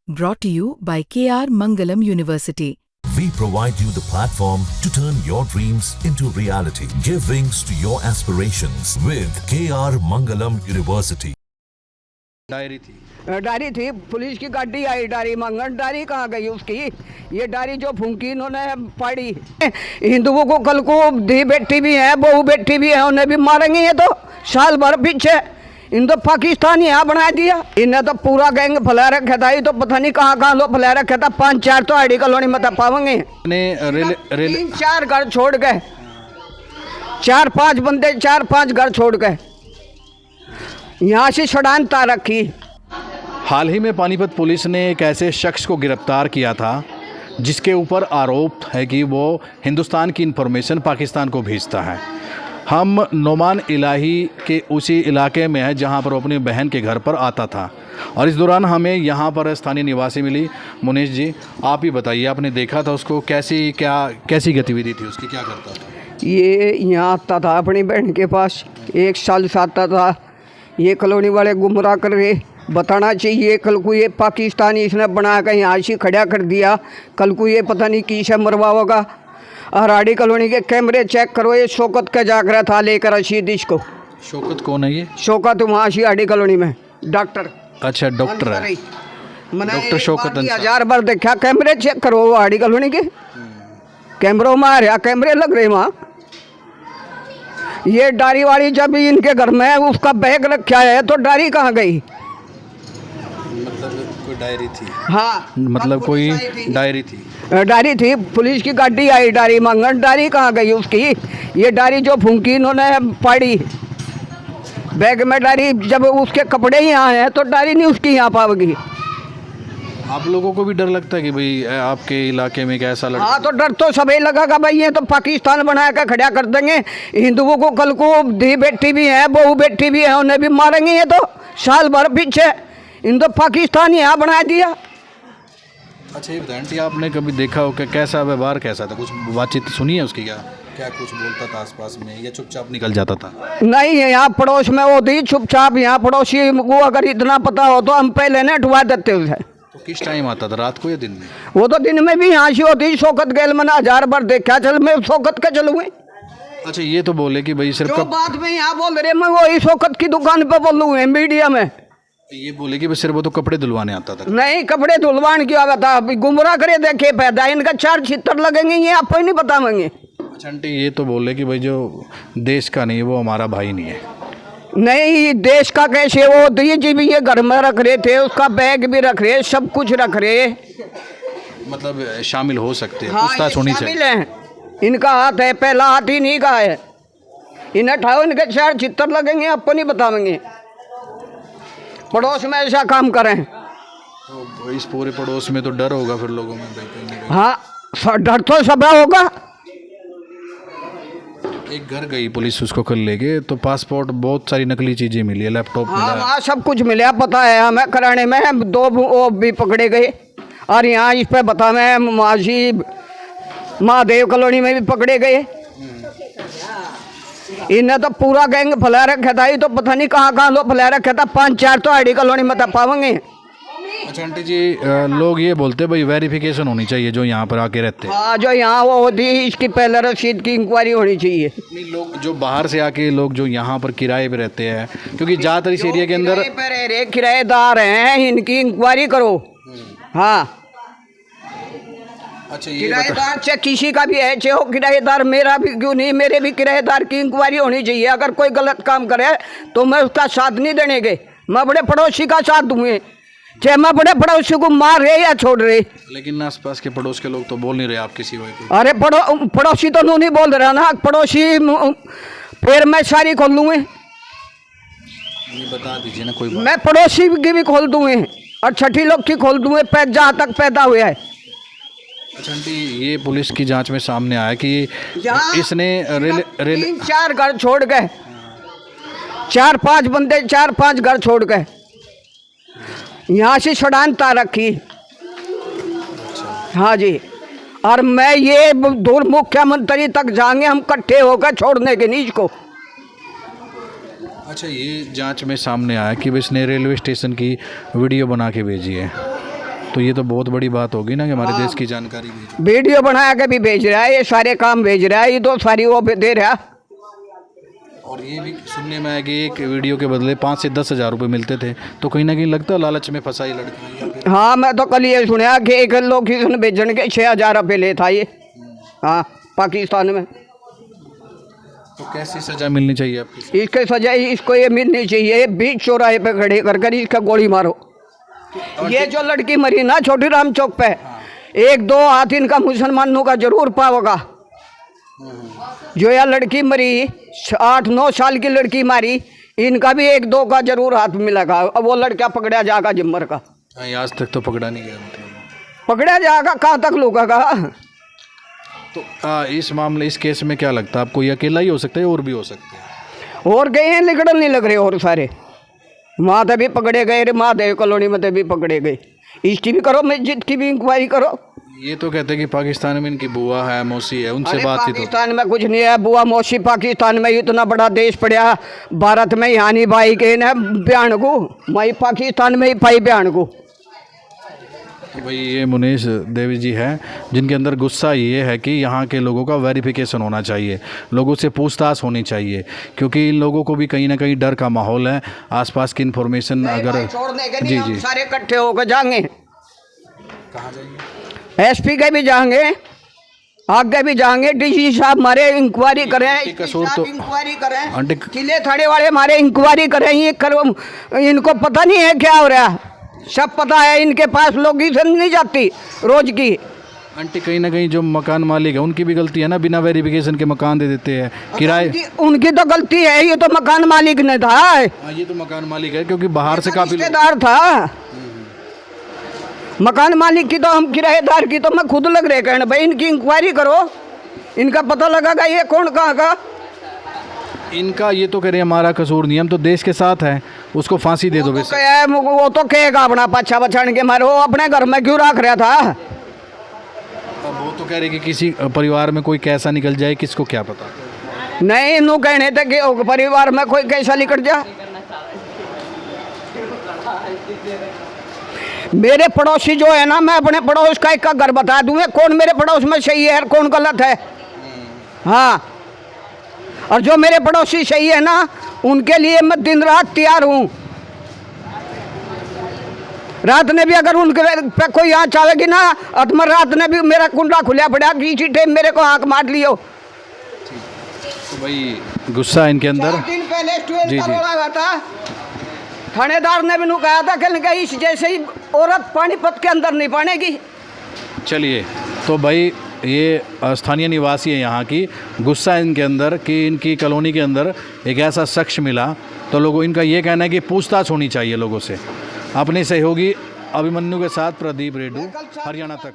Brought to you by KR Mangalam University. We provide you the platform to turn your dreams into reality. Give wings to your aspirations with KR Mangalam University. Diary थी, police की गाड़ी आई diary मांगन। Diary कहाँ गई उसकी? ये diary जो फूंकी इन्होंने पाड़ी। हिंदुओं को कल को धी बेटी भी है, बहू बेटी भी है, उन्हें भी मारेंगे। ये तो साल भर पीछे इन तो पाकिस्तान यहाँ बना दिया। इन्हें तो पूरा गैंग फैला रखा था। ये तो पता नहीं कहाँ कहाँ लोग फैला रखा था। 5-4 तो आईडी कॉलोनी में पावेंगे। 3-4 घर छोड़ गए, 4-5 बंदे 4-5 घर छोड़ गए, यहाँ से षड्यंत्र रखी। हाल ही में पानीपत पुलिस ने एक ऐसे शख्स को गिरफ्तार किया था जिसके ऊपर आरोप है कि वो हिंदुस्तान की इन्फॉर्मेशन पाकिस्तान को भेजता है। हम नोमान इलाही के उसी इलाके में हैं जहां पर वो अपनी बहन के घर पर आता था और इस दौरान हमें यहां पर स्थानीय निवासी मिली। मुनीश जी, आप ही बताइए, आपने देखा था उसको, कैसी गतिविधि थी उसकी, क्या करता था? ये यहाँ आता था अपनी बहन के पास, 1 साल से आता था। ये कॉलोनी वाले गुमराह कर रहे, बताना चाहिए। कल को ये पाकिस्तानी इसने बना कर यहाँ से खड़ा कर दिया। कल को ये पता नहीं किसे मरवा होगा। हराड़ी कॉलोनी के कैमरे चेक करो। ये शौकत का जागरा था लेकर रशीद इसको। शौकत कौन है ये? शौकत वहाँ से हराड़ी कॉलोनी में डॉक्टर। अच्छा, डॉक्टर है डॉक्टर शौकत। 1000 बार देखा, कैमरे चेक करो हराड़ी कॉलोनी के कैमरों में। आ रहा कैमरे लग रहे वहाँ। ये डायरी वाली जब इनके घर में उसका बैग रखा है तो डायरी कहाँ गई? मतलब कोई डायरी थी? हाँ, मतलब कोई डायरी थी। डायरी थी, पुलिस की गाड़ी आई डायरी मांगन। डायरी कहाँ गई उसकी? ये डायरी जो फूंकी इन्होंने पाड़ी। बैग में डायरी, जब उसके कपड़े यहाँ हैं तो डायरी नहीं उसकी यहाँ पावेगी। आप लोगों को भी डर लगता है कि भाई आपके इलाके में कैसा लड़का? हाँ, तो डर तो सभी लगा भाई ये तो पाकिस्तान बना कर खड़ा कर देंगे। हिंदुओं को कल को धी बेटी भी है, बहू बेटी भी है, उन्हें भी मारेंगे। ये तो साल भर पीछे इन तो पाकिस्तान यहाँ बना दिया। अच्छा, ये बताएं, आपने कभी देखा हो कि कैसा व्यवहार कैसा था? कुछ बातचीत सुनी है उसकी? क्या कुछ बोलता था आसपास में या चुपचाप निकल जाता था? नहीं, यहाँ पड़ोस में वो थी चुपचाप। यहाँ पड़ोसी को अगर इतना पता हो तो हम पहले न उठवा देते उसे। तो किस टाइम आता था, रात को या दिन में? वो तो दिन में भी यहाँ से होती। शौकत गैल मैंने 1000 बार देखा। चल मैं शौकत का चलूँ। अच्छा, ये तो बोले कि भाई सिर्फ बात में यहाँ बोल रहे, मैं वही शौकत की दुकान पे बोलूँ मीडिया में। ये बोले कि सिर्फ वो तो कपड़े धुलवाने आता था। नहीं, कपड़े धुलवान क्यों आता था? गुमराह करे देखे पैदा। इनका 4 छितर लगेंगे, ये आपको ही नहीं बताएंगे। अच्छा आंटी, ये तो बोले कि भाई जो देश का नहीं वो हमारा भाई नहीं है। नहीं, देश का कैसे? वो दिए जी भी ये घर में रख रहे थे, उसका बैग भी रख रहे, सब कुछ रख रहे। मतलब शामिल हो सकते हैं, हाँ, पूछताछ होनी चाहिए। इनका हाथ है, पहला हाथ ही नहीं का है। इन्हें ठाओ, इनके 4 छितर लगेंगे, आपको नहीं बताएंगे। पड़ोस में ऐसा काम करें तो इस पूरे पड़ोस में तो डर होगा फिर लोगों में भाई? हाँ, डर तो सब होगा। एक घर गई पुलिस उसको कल लेके, तो पासपोर्ट, बहुत सारी नकली चीजें मिली है, लैपटॉप हाँ, वहाँ सब कुछ मिला। पता है हमें कराने में 2 वो भी पकड़े गए। और यहाँ इस पे बता में माजी महादेव कॉलोनी में भी पकड़े गए। इन्हें तो पूरा गैंग फैला रखा था। ये तो पता नहीं कहाँ कहाँ लोग फैला रखा था। 5-4 तो आईडी कॉलोनी में पावेंगे। अच्छा आंटी जी, लोग ये बोलते भाई वेरिफिकेशन होनी चाहिए जो यहाँ पर आके रहते हैं। हाँ, जो यहाँ वो होती है इसकी पहले रसीद की इंक्वायरी होनी चाहिए। नहीं, लोग जो बाहर से आके लोग जो यहाँ पर किराए पे रहते हैं, क्योंकि ज़्यादातर इस एरिया के अंदर किराएदार हैं, इनकी इंक्वायरी करो। हाँ, अच्छा, ये किराएदार चाहे किसी का भी है, चाहे हो किराएदार, मेरा भी क्यों नहीं, मेरे भी किराएदार की इंक्वायरी होनी चाहिए। अगर कोई गलत काम करे तो मैं उसका साथ नहीं देने के। मैं बड़े पड़ोसी का साथ दूंगे, चाहे मैं बड़े पड़ोसी को मार रहे या छोड़ रहे। लेकिन आसपास के पड़ोस के लोग तो बोल नहीं रहे आपके सिवाय को। अरे पड़ोसी तो नहीं बोल रहा ना। पड़ोसी फिर मैं सारी खोल दूंगे। ये बता दीजिए ना, कोई मैं पड़ोसी की भी खोल दूंगे और छठी लोग की खोल दूंगे, जहाँ तक पैदा हुआ है। अच्छा आंटी, ये पुलिस की जांच में सामने आया कि इसने 3-4 घर छोड़ गए, 4-5 बंदे 4-5 घर छोड़ गए, यहाँ से षड्यंत्र रखी। हाँ जी, और मैं ये दूर मुख्यमंत्री तक जाएंगे हम इकट्ठे होकर छोड़ने के नीच को। अच्छा, ये जांच में सामने आया कि इसने रेलवे स्टेशन की वीडियो बना के भेजी है। तो ये तो बहुत बड़ी बात होगी ना कि हमारे देश की जानकारी भेज। वीडियो बना के भी भेज रहा है, ये सारे काम भेज रहा है, ये तो सारी वो दे रहा। और ये भी सुनने में आया कि एक वीडियो के बदले 5 से 10 हज़ार रुपये मिलते थे, तो कहीं ना कहीं लगता है लालच में फंसा ये लड़का। हाँ, मैं तो कल ये सुना कि एक लोकेशन भेजने के 6,000 रुपये ले था ये। हाँ, पाकिस्तान में। तो कैसी सज़ा मिलनी चाहिए आपकी? इसके सजा इसको ये मिलनी चाहिए, बीच चौराहे पे खड़े कर इसका गोली मारो। ये जो लड़की मरी ना छोटी राम चौक पे, 1-2 हाथ इनका मुसलमानों का जरूर पाओगा। जो यह लड़की मरी 8-9 साल की लड़की मारी, इनका भी 1-2 का जरूर हाथ मिलेगा। अब वो लड़का पकड़ा जाएगा जिम्मर का। आज तक तो पकड़ा नहीं गया मतलब। पकड़ा जाएगा, कहाँ तक लूटेगा। तो इस मामले, इस केस में क्या लगता है आपको? ये अकेला ही हो सकता है और भी हो सकते हैं? और गए हैं लिगड़न नहीं लग रहे और सारे वहाँ तक भी पकड़े गए, महादेव कॉलोनी में भी पकड़े गए। इसकी भी करो, मस्जिद की भी इंक्वायरी करो। ये तो कहते हैं कि पाकिस्तान में इनकी बुआ है, मौसी है, उनसे बातचीत होती है। पाकिस्तान में कुछ नहीं है, बुआ मौसी पाकिस्तान में इतना बड़ा देश पड़ा, भारत में यहाँ नहीं भाई के न बयान को, वही पाकिस्तान में ही पाई बयान को। तो भाई ये मुनीश देवी जी हैं, जिनके अंदर गुस्सा ये है कि यहाँ के लोगों का वेरिफिकेशन होना चाहिए, लोगों से पूछताछ होनी चाहिए, क्योंकि इन लोगों को भी कहीं ना कहीं डर का माहौल है। आसपास की इन्फॉर्मेशन अगर छोड़ने के जी नहीं, हम जी सारे इकट्ठे होकर जाएंगे। कहाँ जाएंगे? एसपी के भी जाएंगे, आगे भी जाएंगे, डीसी साहब हमारे इंक्वायरी करें, कसूर तो इंक्वायरी करें, आंटी किले थाने वाले हमारे इंक्वायरी करें। ये करो, इनको पता नहीं है क्या हो रहा है, सब पता है इनके पास, लोकेशन नहीं जाती रोज की। आंटी कहीं ना कहीं जो मकान मालिक है उनकी भी गलती है ना, बिना वेरिफिकेशन के मकान दे देते हैं किराए। उनकी तो गलती है, ये तो मकान मालिक ने था। हाँ, ये तो मकान मालिक है, क्योंकि बाहर से काफी रिश्तेदार था। मकान मालिक की तो हम किराएदार की तो मैं खुद लग रहे कहने, भाई इनकी इंक्वायरी करो, इनका पता लगागा ये कौन कहाँ का। इनका ये तो कह रहे हैं हमारा कसूर नहीं, हम तो देश के साथ है, उसको फांसी दे दो। वो तो कहेगा अपना पाछा बचाने के मारे, वो अपने घर में क्यों रख रहा था। अब वो तो कह रहे कि किसी परिवार में कोई कैसा निकल जाए, किसको क्या पता। नहीं, इन्हों कहने थे कि परिवार में कोई कैसा निकल जा। मेरे पड़ोसी जो है ना, मैं अपने पड़ोस का एक घर बता दूंगा कौन मेरे पड़ोस में सही है और कौन गलत है। हाँ, और जो मेरे पड़ोसी सही है ना, उनके लिए मैं दिन रात तैयार हूँ। रात ने भी अगर उनके पे कोई यहाँ चाहेगी ना, अतमर रात ने भी मेरा कुंडा खुला पड़ा, किसी टाइम मेरे को आँख मार लियो। तो भाई गुस्सा इनके अंदर। 4 दिन पहले जी, जी। हुआ था, थानेदार ने भी नू कहा था कि इस जैसे ही औरत पानीपत के अंदर नहीं पानेगी। चलिए, तो भाई ये स्थानीय निवासी है यहाँ की, गुस्सा इनके अंदर कि इनकी कॉलोनी के अंदर एक ऐसा शख्स मिला, तो लोगों इनका ये कहना है कि पूछताछ होनी चाहिए लोगों से। अपने सहयोगी अभिमन्यु के साथ प्रदीप रेड्डू, हरियाणा तक।